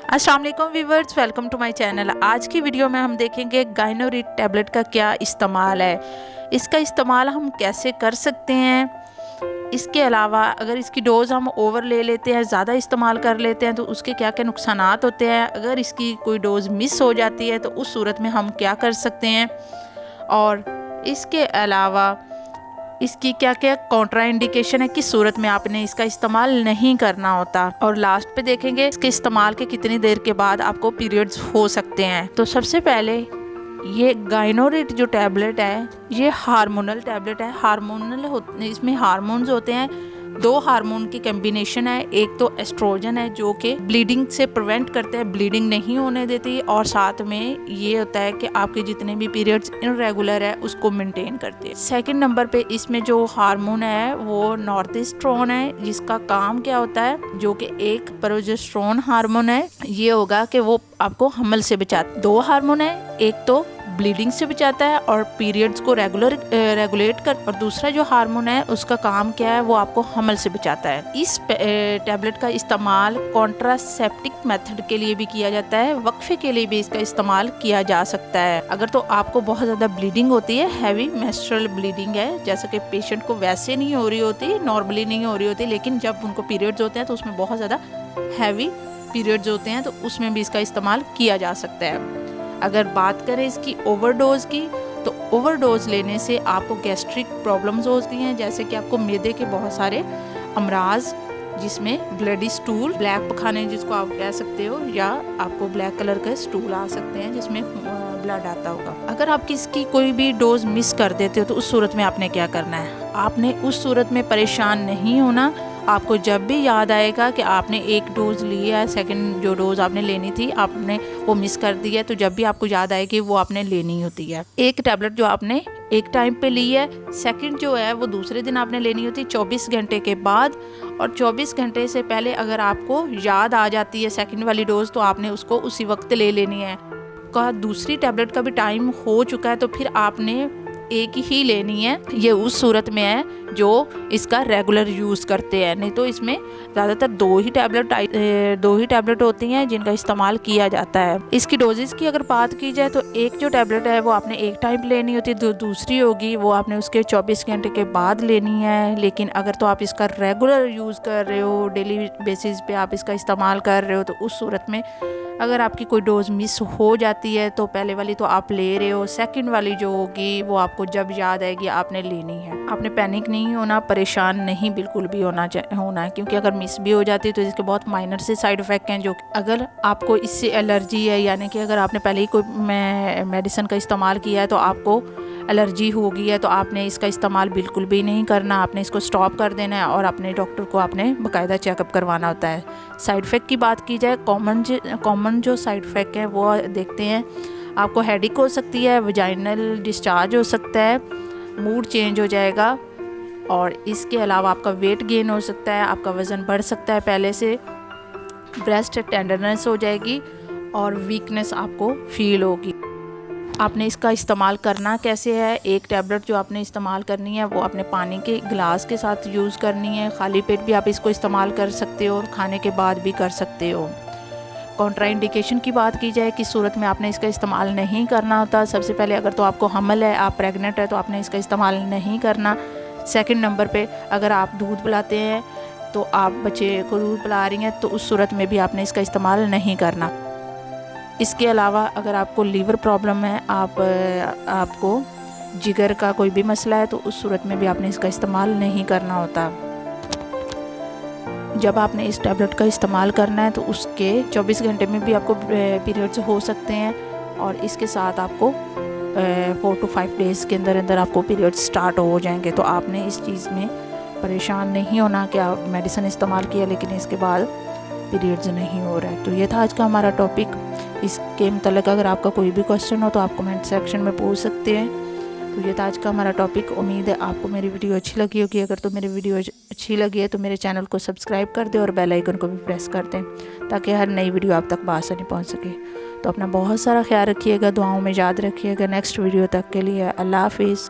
अस्सलाम वालेकुम viewers, welcome to my channel. आज की वीडियो में हम देखेंगे गाइनोरिड टैबलेट का क्या इस्तेमाल है, इसका इस्तेमाल हम कैसे कर सकते हैं। इसके अलावा अगर इसकी डोज़ हम ओवर ले लेते हैं, ज़्यादा इस्तेमाल कर लेते हैं तो उसके क्या क्या नुकसानात होते हैं। अगर इसकी कोई डोज़ मिस हो जाती है तो उस सूरत में हम क्या कर सकते हैं, और इसके अलावा इसकी क्या क्या कॉन्ट्रा इंडिकेशन है, किस सूरत में आपने इसका इस्तेमाल नहीं करना होता। और लास्ट पे देखेंगे इसके इस्तेमाल के कितनी देर के बाद आपको पीरियड्स हो सकते हैं। तो सबसे पहले ये गाइनोरिड जो टैबलेट है ये हार्मोनल टैबलेट है। इसमें हार्मोन्स होते हैं, दो हार्मोन की कम्बिनेशन है। एक तो एस्ट्रोजन है जो कि ब्लीडिंग से प्रिवेंट करते हैं, ब्लीडिंग नहीं होने देती, और साथ में ये होता है कि आपके जितने भी पीरियड्स इनरेगुलर है उसको मेंटेन करते हैं। सेकंड नंबर पे इसमें जो हार्मोन है वो नॉर्थिस्ट्रोन है, जिसका काम क्या होता है, जो कि एक प्रोजेस्टेरोन हार्मोन है। ये होगा कि वो आपको हमल से बचाता। दो हार्मोन है, एक तो ब्लीडिंग से बचाता है और पीरियड्स को रेगुलेट कर, और दूसरा जो हार्मोन है उसका काम क्या है, वो आपको हमल से बचाता है। इस टैबलेट का इस्तेमाल कॉन्ट्रासेप्टिक मेथड के लिए भी किया जाता है, वक्फे के लिए भी इसका इस्तेमाल किया जा सकता है। अगर तो आपको बहुत ज़्यादा ब्लीडिंग होती है, हैवी मेंस्ट्रुअल ब्लीडिंग है, जैसे कि पेशेंट को वैसे नहीं हो रही होती, नॉर्मली नहीं हो रही होती, लेकिन जब उनको पीरियड्स होते हैं तो उसमें बहुत ज़्यादा हैवी पीरियड्स होते हैं, तो उसमें भी इसका इस्तेमाल किया जा सकता है। अगर बात करें इसकी ओवरडोज की, तो ओवरडोज लेने से आपको गैस्ट्रिक प्रॉब्लम्स होती हैं, जैसे कि आपको मैदे के बहुत सारे अमराज, जिसमें ब्लडी स्टूल, ब्लैक पखाने जिसको आप कह सकते हो, या आपको ब्लैक कलर के स्टूल आ सकते हैं जिसमें ब्लड आता होगा। अगर आप किसकी कोई भी डोज मिस कर देते हो तो उस सूरत में आपने क्या करना है, आपने उस सूरत में परेशान नहीं होना। आपको जब भी याद आएगा कि आपने एक डोज लिया है, सेकंड जो डोज आपने लेनी थी आपने वो मिस कर दी है, तो जब भी आपको याद आएगी वो आपने लेनी होती है। एक टैबलेट जो आपने एक टाइम पे ली है, सेकंड जो है वो दूसरे दिन आपने लेनी होती है 24 घंटे के बाद, और 24 घंटे से पहले अगर आपको याद आ जाती है सेकंड वाली डोज तो आपने उसको उसी वक्त ले लेनी है। का दूसरी टैबलेट का भी टाइम हो चुका है तो फिर आपने एक ही लेनी है। ये उस सूरत में है जो इसका रेगुलर यूज़ करते हैं, नहीं तो इसमें ज़्यादातर दो ही टैबलेट होती हैं जिनका इस्तेमाल किया जाता है। इसकी डोजेस की अगर बात की जाए तो एक जो टैबलेट है वो आपने एक टाइम लेनी होती है, दूसरी होगी वो आपने उसके 24 घंटे के बाद लेनी है। लेकिन अगर तो आप इसका रेगुलर यूज़ कर रहे हो, डेली बेसिस पे आप इसका इस्तेमाल कर रहे हो, तो उस सूरत में अगर आपकी कोई डोज मिस हो जाती है तो पहले वाली तो आप ले रहे हो, सेकंड वाली जो होगी वो आपको जब याद आएगी आपने लेनी है। आपने पैनिक नहीं होना, परेशान नहीं बिल्कुल भी होना है, क्योंकि अगर मिस भी हो जाती है तो इसके बहुत माइनर से साइड इफ़ेक्ट हैं। जो अगर आपको इससे एलर्जी है, यानी कि अगर आपने पहले ही कोई मेडिसिन का इस्तेमाल किया है तो आपको एलर्जी हो गई है, तो आपने इसका इस्तेमाल बिल्कुल भी नहीं करना, आपने इसको स्टॉप कर देना है और अपने डॉक्टर को आपने बाकायदा चेकअप करवाना होता है। साइड इफ़ेक्ट की बात की जाए, कॉमन जो साइड इफ़ेक्ट हैं वो देखते हैं। आपको हेडेक हो सकती है, वजाइनल डिस्चार्ज हो सकता है, मूड चेंज हो जाएगा, और इसके अलावा आपका वेट गेन हो सकता है, आपका वज़न बढ़ सकता है पहले से, ब्रेस्ट टेंडरनेस हो जाएगी और वीकनेस आपको फील होगी। आपने इसका इस्तेमाल करना कैसे है, एक टैबलेट जो आपने इस्तेमाल करनी है वो आपने पानी के गिलास के साथ यूज़ करनी है। खाली पेट भी आप इसको इस्तेमाल कर सकते हो और खाने के बाद भी कर सकते हो। कॉन्ट्रा इंडिकेशन की बात की जाए, किस सूरत में आपने इसका इस्तेमाल नहीं करना होता। सबसे पहले अगर तो आपको हमल है, आप प्रेग्नेंट है, तो आपने इसका इस्तेमाल नहीं करना। सेकंड नंबर पे अगर आप दूध पिलाते हैं, तो आप बच्चे को दूध पिला रही हैं, तो उस सूरत में भी आपने इसका इस्तेमाल नहीं करना। इसके अलावा अगर आपको लीवर प्रॉब्लम है, आपको जिगर का कोई भी मसला है, तो उस सूरत में भी आपने इसका इस्तेमाल नहीं करना होता। जब आपने इस टैबलेट का इस्तेमाल करना है तो उसके 24 घंटे में भी आपको पीरियड्स हो सकते हैं, और इसके साथ आपको 4 to 5 डेज़ के अंदर अंदर आपको पीरियड्स स्टार्ट हो जाएंगे। तो आपने इस चीज़ में परेशान नहीं होना कि आप मेडिसिन इस्तेमाल किया लेकिन इसके बाद पीरियड्स नहीं हो रहा है। तो ये था आज का हमारा टॉपिक। इसके मतलब अगर आपका कोई भी क्वेश्चन हो तो आप कमेंट सेक्शन में पूछ सकते हैं। तो ये था आज का हमारा टॉपिक। उम्मीद है आपको मेरी वीडियो अच्छी लगी होगी। अगर तो मेरी वीडियो अच्छी लगी है तो मेरे चैनल को सब्सक्राइब कर दें और बेल आइकन को भी प्रेस कर दें, ताकि हर नई वीडियो आप तक बआसानी पहुंच सके। तो अपना बहुत सारा ख्याल रखिएगा, दुआओं में याद रखिएगा। नेक्स्ट वीडियो तक के लिए अल्लाह हाफिज़।